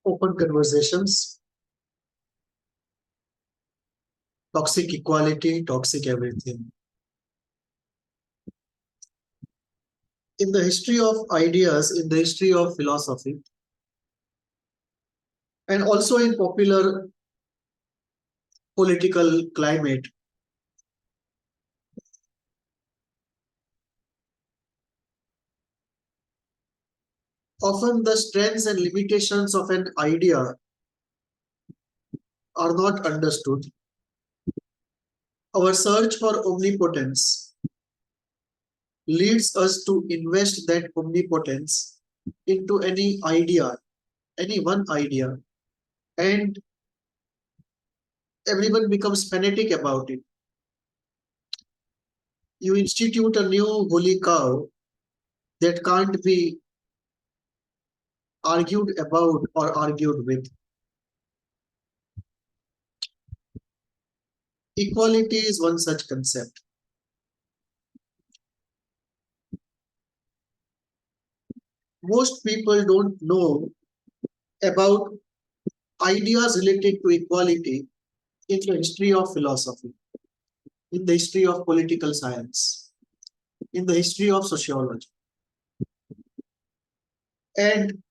open conversations, toxic equality, toxic everything. In the history of ideas, in the history of philosophy, and also in popular political climate, often the strengths and limitations of an idea are not understood. Our search for omnipotence leads us to invest that omnipotence into any idea, any one idea, and everyone becomes fanatic about it. You institute a new holy cow that can't be argued about or argued with. Equality is one such concept. Most people don't know about ideas related to equality in the history of philosophy, in the history of political science, in the history of sociology. And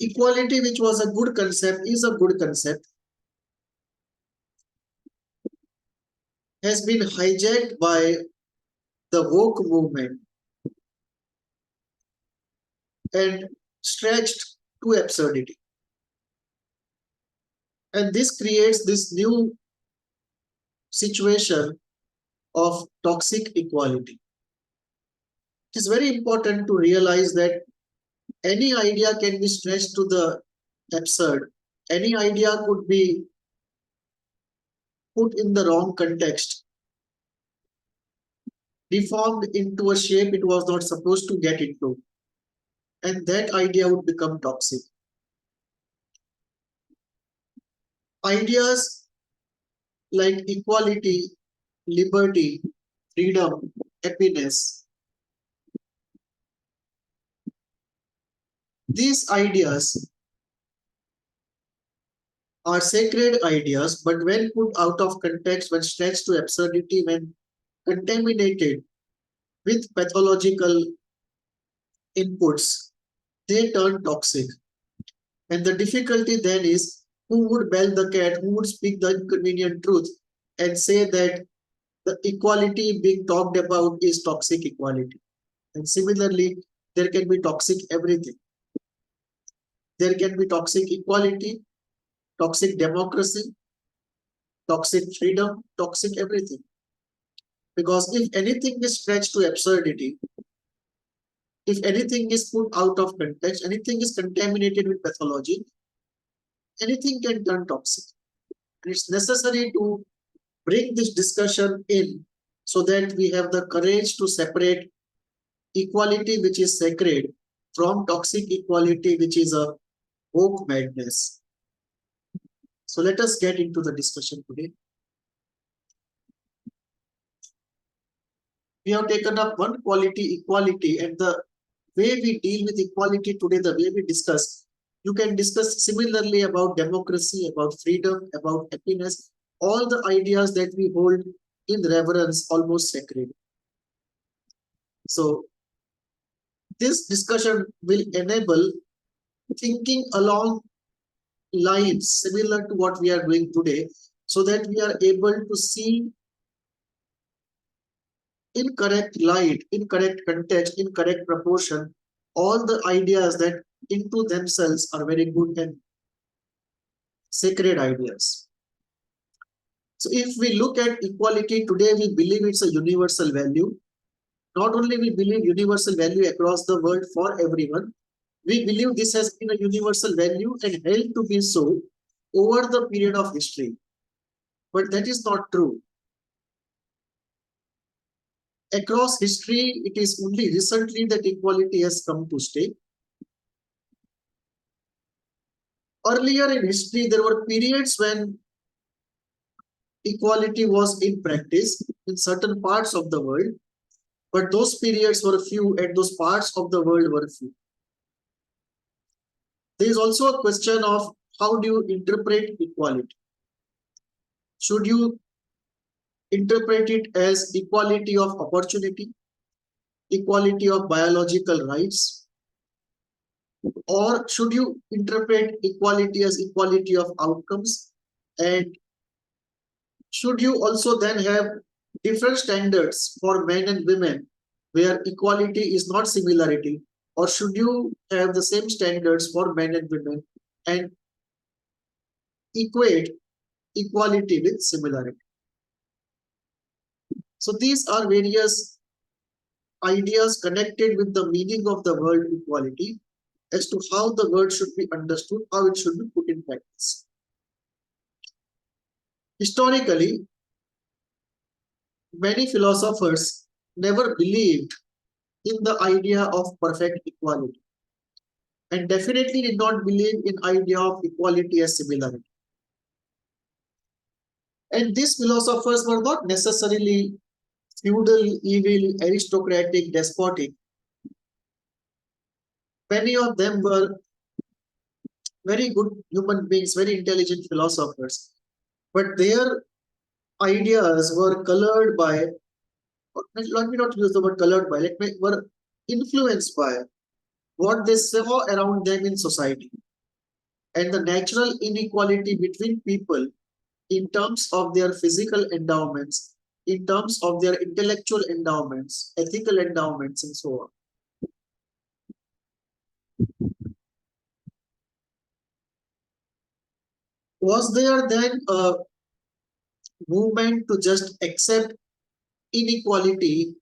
equality, which was a good concept, is a good concept, has been hijacked by the woke movement and stretched to absurdity. And this creates this new situation of toxic equality. It is very important to realize that any idea can be stretched to the absurd. Any idea could be put in the wrong context, deformed into a shape it was not supposed to get into, and that idea would become toxic. Ideas like equality, liberty, freedom, happiness, these ideas are sacred ideas, but when put out of context, when stretched to absurdity, when contaminated with pathological inputs, they turn toxic. And the difficulty then is who would bell the cat, who would speak the inconvenient truth and say that the equality being talked about is toxic equality. And similarly, there can be toxic everything. There can be toxic equality, toxic democracy, toxic freedom, toxic everything. Because if anything is stretched to absurdity, if anything is put out of context, anything is contaminated with pathology, anything can turn toxic. And it's necessary to bring this discussion in so that we have the courage to separate equality, which is sacred, from toxic equality, which is a woke madness. So let us get into the discussion today. We have taken up one quality, equality, and the way we deal with equality today, the way we discuss, you can discuss similarly about democracy, about freedom, about happiness, all the ideas that we hold in reverence, almost sacred. So this discussion will enable thinking along lines similar to what we are doing today, so that we are able to see in correct light, in correct context, in correct proportion, all the ideas that into themselves are very good and sacred ideas. So if we look at equality today, we believe it's a universal value. Not only we believe universal value across the world for everyone, we believe this has been a universal value and held to be so over the period of history. But that is not true. Across history, it is only recently that equality has come to stay. Earlier in history, there were periods when equality was in practice in certain parts of the world. but those periods were few and those parts of the world were few. There is also a question of how do you interpret equality? Should you interpret it as equality of opportunity, equality of biological rights, or should you interpret equality as equality of outcomes? And should you also then have different standards for men and women where equality is not similarity, or should you have the same standards for men and women and equate equality with similarity? So these are various ideas connected with the meaning of the word equality as to how the word should be understood, how it should be put in practice. Historically, many philosophers never believed in the idea of perfect equality and definitely did not believe in idea of equality as similarity. And these philosophers were not necessarily feudal, evil, aristocratic, despotic. Many of them were very good human beings, very intelligent philosophers, but their ideas were colored by, let me not use the word colored by, were influenced by what they saw around them in society and the natural inequality between people in terms of their physical endowments, in terms of their intellectual endowments, ethical endowments, and so on. Was there then a movement to just accept inequality,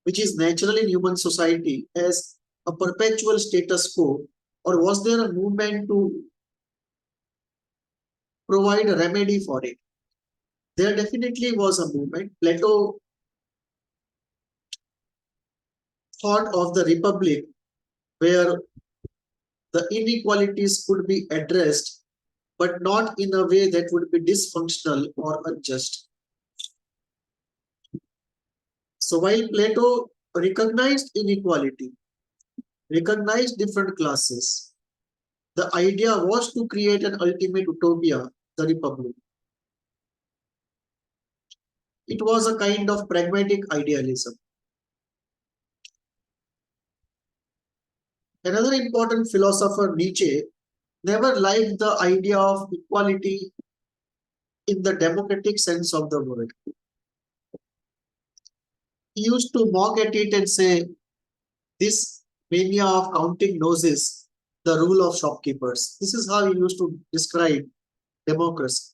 which is natural in human society, as a perpetual status quo, or was there a movement to provide a remedy for it? There definitely was a movement. Plato thought of the republic where the inequalities could be addressed, but not in a way that would be dysfunctional or unjust. So while Plato recognized inequality, recognized different classes, the idea was to create an ultimate utopia, the republic. It was a kind of pragmatic idealism. Another important philosopher, Nietzsche, never liked the idea of equality in the democratic sense of the word. He used to mock at it and say, this mania of counting noses, the rule of shopkeepers. This is how he used to describe democracy.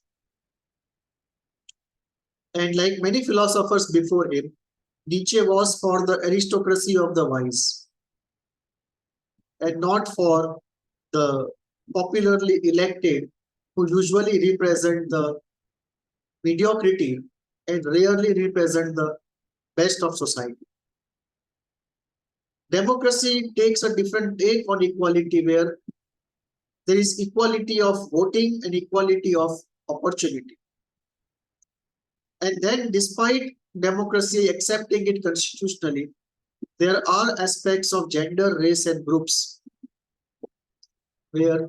And like many philosophers before him, Nietzsche was for the aristocracy of the wise and not for the popularly elected who usually represent the mediocrity and rarely represent the best of society. Democracy takes a different take on equality where there is equality of voting and equality of opportunity. And then despite democracy accepting it constitutionally, there are aspects of gender, race, and groups where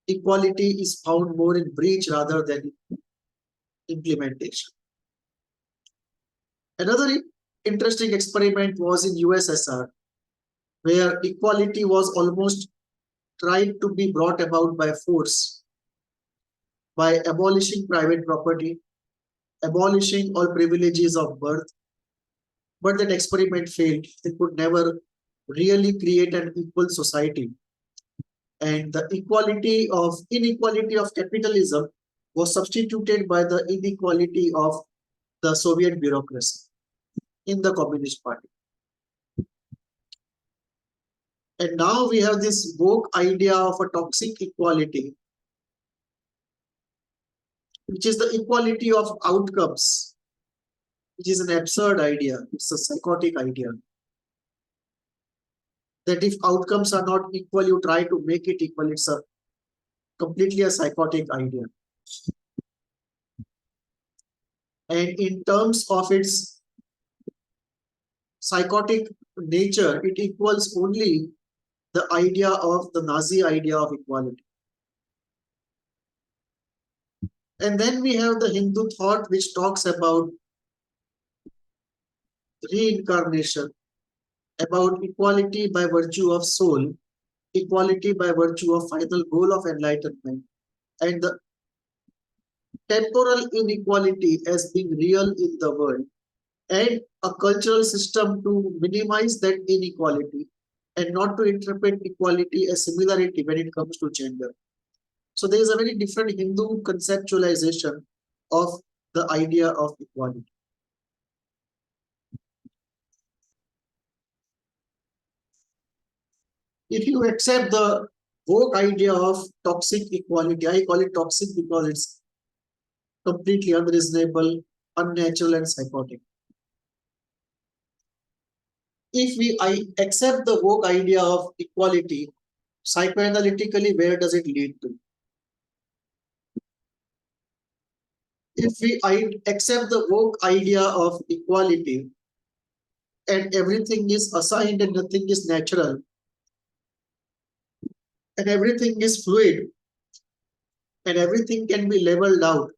equality is found more in breach rather than implementation. Another interesting experiment was in USSR, where equality was almost tried to be brought about by force, by abolishing private property, abolishing all privileges of birth. But that experiment failed. They could never really create an equal society. And the inequality of capitalism was substituted by the inequality of the Soviet bureaucracy in the Communist Party. And now we have this woke idea of a toxic equality, which is the equality of outcomes, which is an absurd idea. It's a psychotic idea. That if outcomes are not equal, you try to make it equal. It's a completely a psychotic idea. And in terms of its psychotic nature, it equals only the idea of the Nazi idea of equality. And then we have the Hindu thought, which talks about reincarnation, about equality by virtue of soul, equality by virtue of final goal of enlightenment, and the temporal inequality as being real in the world, and a cultural system to minimize that inequality and not to interpret equality as similarity when it comes to gender. So there is a very different Hindu conceptualization of the idea of equality. If you accept the woke idea of toxic equality, I call it toxic because it's completely unreasonable, unnatural, and psychotic. If I accept the woke idea of equality, psychoanalytically, where does it lead to? If I accept the woke idea of equality and everything is assigned and nothing is natural and everything is fluid and everything can be leveled out,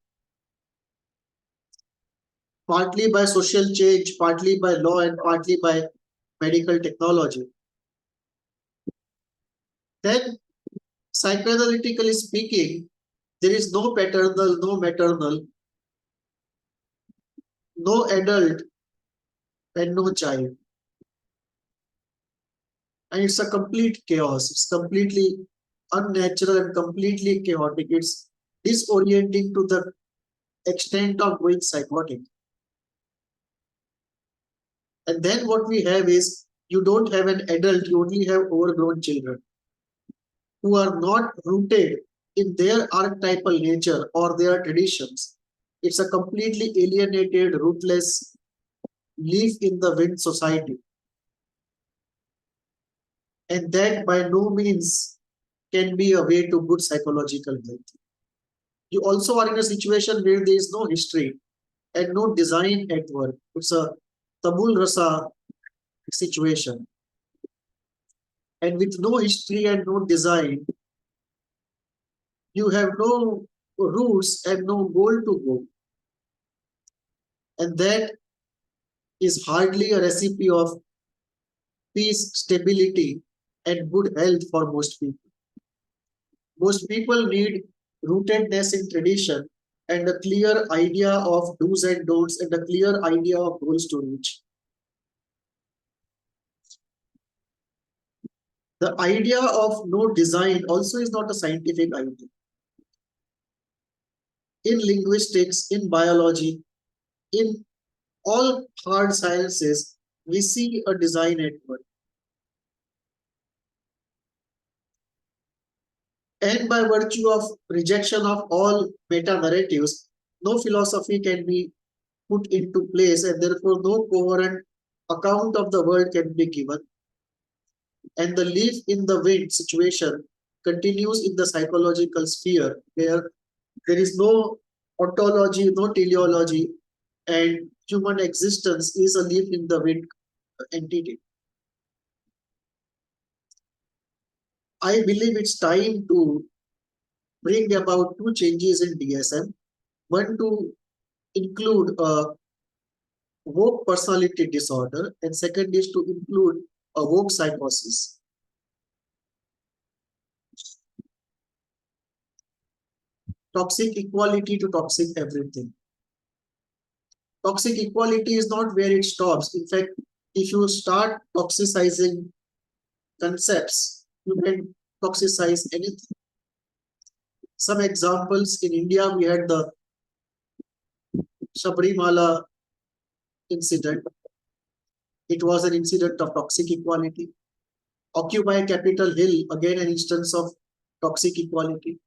partly by social change, partly by law, and partly by medical technology, then psychoanalytically speaking, there is no paternal, no maternal, no adult, and no child. And it's a complete chaos. It's completely unnatural and completely chaotic. It's disorienting to the extent of going psychotic. And then what we have is you don't have an adult, you only have overgrown children who are not rooted in their archetypal nature or their traditions. It's a completely alienated, rootless, leaf in the wind society. And that by no means can be a way to good psychological health. You also are in a situation where there is no history and no design at work. It's a tabula rasa situation. And with no history and no design, you have no roots and no goal to go. And that is hardly a recipe of peace, stability, and good health for most people. Most people need rootedness in tradition and a clear idea of do's and don'ts and a clear idea of goals to reach. The idea of no design also is not a scientific idea. In linguistics, in biology, in all hard sciences, we see a design at work. And by virtue of rejection of all meta narratives, no philosophy can be put into place, and therefore no coherent account of the world can be given. And the leaf in the wind situation continues in the psychological sphere where there is no ontology, no teleology, and human existence is a leaf in the wind entity. I believe it's time to bring about two changes in DSM. One, to include a woke personality disorder, and second is to include a woke psychosis. Toxic equality to toxic everything. Toxic equality is not where it stops. In fact, if you start toxicizing concepts, you can toxicize anything. Some examples: in India, we had the Sabrimala incident. It was an incident of toxic equality. Occupy Capitol Hill, again an instance of toxic equality.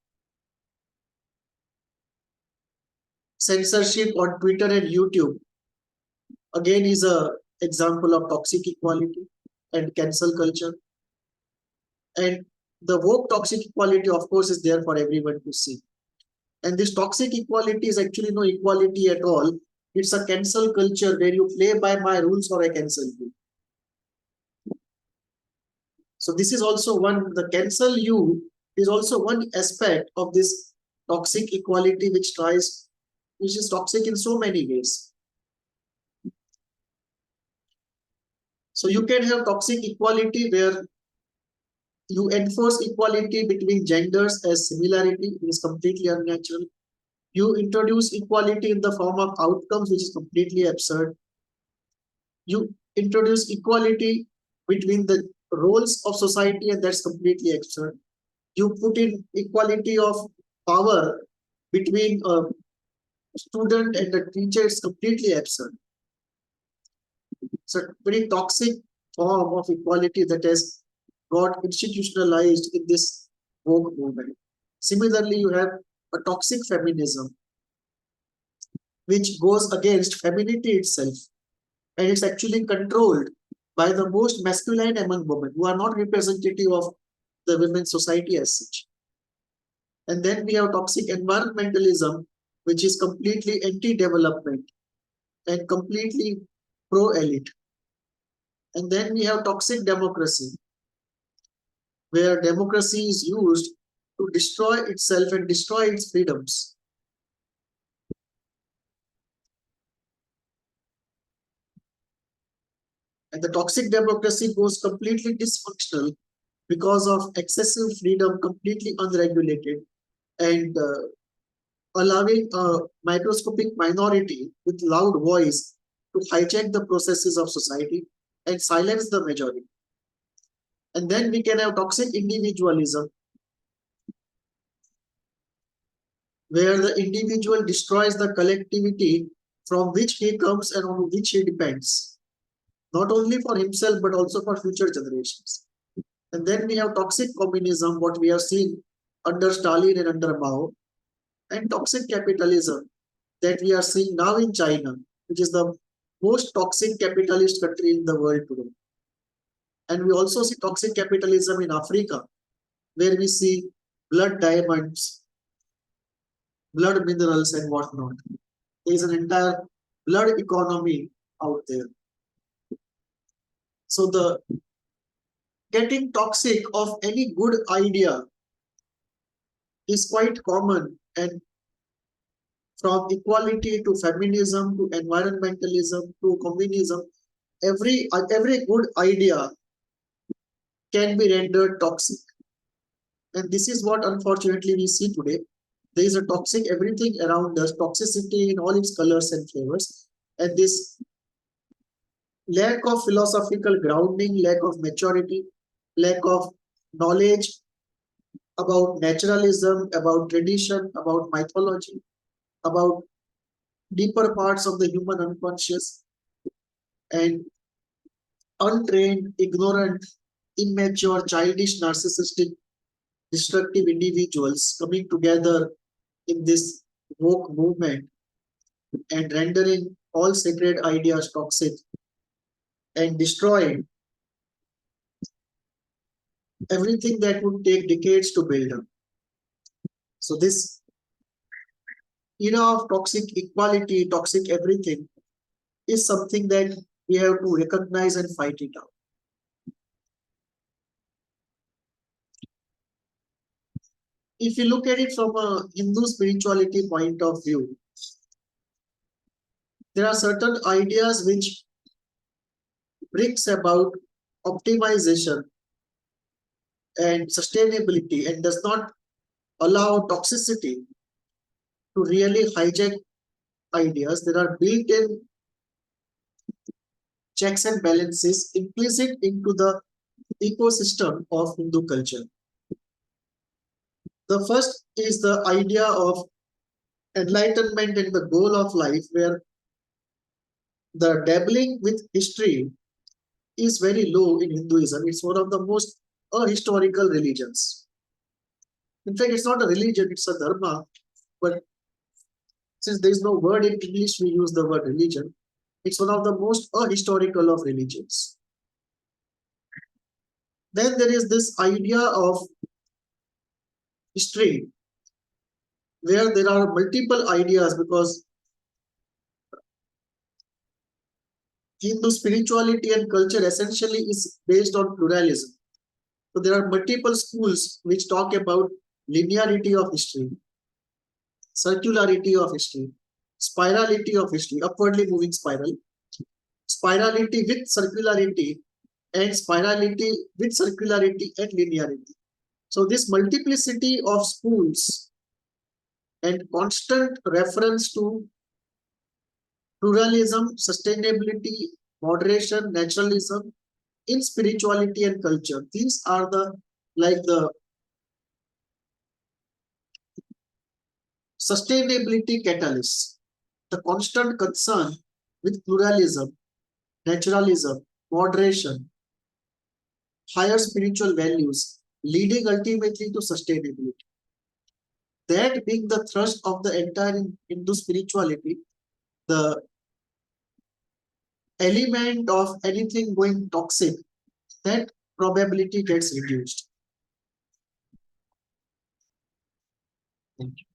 Censorship on Twitter and YouTube, again, is an example of toxic equality and cancel culture. And the woke toxic equality, of course, is there for everyone to see. And this toxic equality is actually no equality at all. It's a cancel culture where you play by my rules or I cancel you. So this is also one, the cancel you is also one aspect of this toxic equality which is toxic in so many ways. So you can have toxic equality where you enforce equality between genders as similarity, which is completely unnatural. You introduce equality in the form of outcomes, which is completely absurd. You introduce equality between the roles of society, and that's completely absurd. You put in equality of power between a student and a teacher, it's completely absurd. It's a very toxic form of equality that has got institutionalized in this woke movement. Similarly, you have a toxic feminism, which goes against femininity itself, and it's actually controlled by the most masculine among women who are not representative of the women's society as such. And then we have toxic environmentalism, which is completely anti-development and completely pro-elite. And then we have toxic democracy, where democracy is used to destroy itself and destroy its freedoms. And the toxic democracy goes completely dysfunctional because of excessive freedom, completely unregulated, and allowing a microscopic minority with loud voice to hijack the processes of society and silence the majority. And then we can have toxic individualism, where the individual destroys the collectivity from which he comes and on which he depends, not only for himself but also for future generations. And then we have toxic communism, what we have seen under Stalin and under Mao, and toxic capitalism that we are seeing now in China, which is the most toxic capitalist country in the world today. And we also see toxic capitalism in Africa, where we see blood diamonds, blood minerals, and whatnot. There is an entire blood economy out there. So the getting toxic of any good idea is quite common, and from equality to feminism to environmentalism to communism, every good idea can be rendered toxic. And this is what unfortunately we see today. There is a toxic everything around us, toxicity in all its colors and flavors. And this lack of philosophical grounding, lack of maturity, lack of knowledge about naturalism, about tradition, about mythology, about deeper parts of the human unconscious, and untrained, ignorant, immature, childish, narcissistic, destructive individuals coming together in this woke movement and rendering all sacred ideas toxic and destroying everything that would take decades to build up. So this era of toxic equality, toxic everything, is something that we have to recognize and fight it out. If you look at it from a Hindu spirituality point of view, there are certain ideas which brings about optimization and sustainability and does not allow toxicity to really hijack ideas. There are built-in checks and balances implicit into the ecosystem of Hindu culture. The first is the idea of enlightenment and the goal of life, where the dabbling with history is very low in Hinduism. It's one of the most ahistorical religions. In fact, it's not a religion, it's a dharma. But since there is no word in English, we use the word religion. It's one of the most ahistorical of religions. Then there is this idea of history, where there are multiple ideas, because Hindu spirituality and culture essentially is based on pluralism. So there are multiple schools which talk about linearity of history, circularity of history, spirality of history, upwardly moving spiral, spirality with circularity, and spirality with circularity and linearity. So this multiplicity of schools and constant reference to pluralism, sustainability, moderation, naturalism in spirituality and culture. These are the sustainability catalysts. The constant concern with pluralism, naturalism, moderation, higher spiritual values, leading ultimately to sustainability. That being the thrust of the entire Hindu spirituality, the element of anything going toxic, that probability gets reduced. Thank you.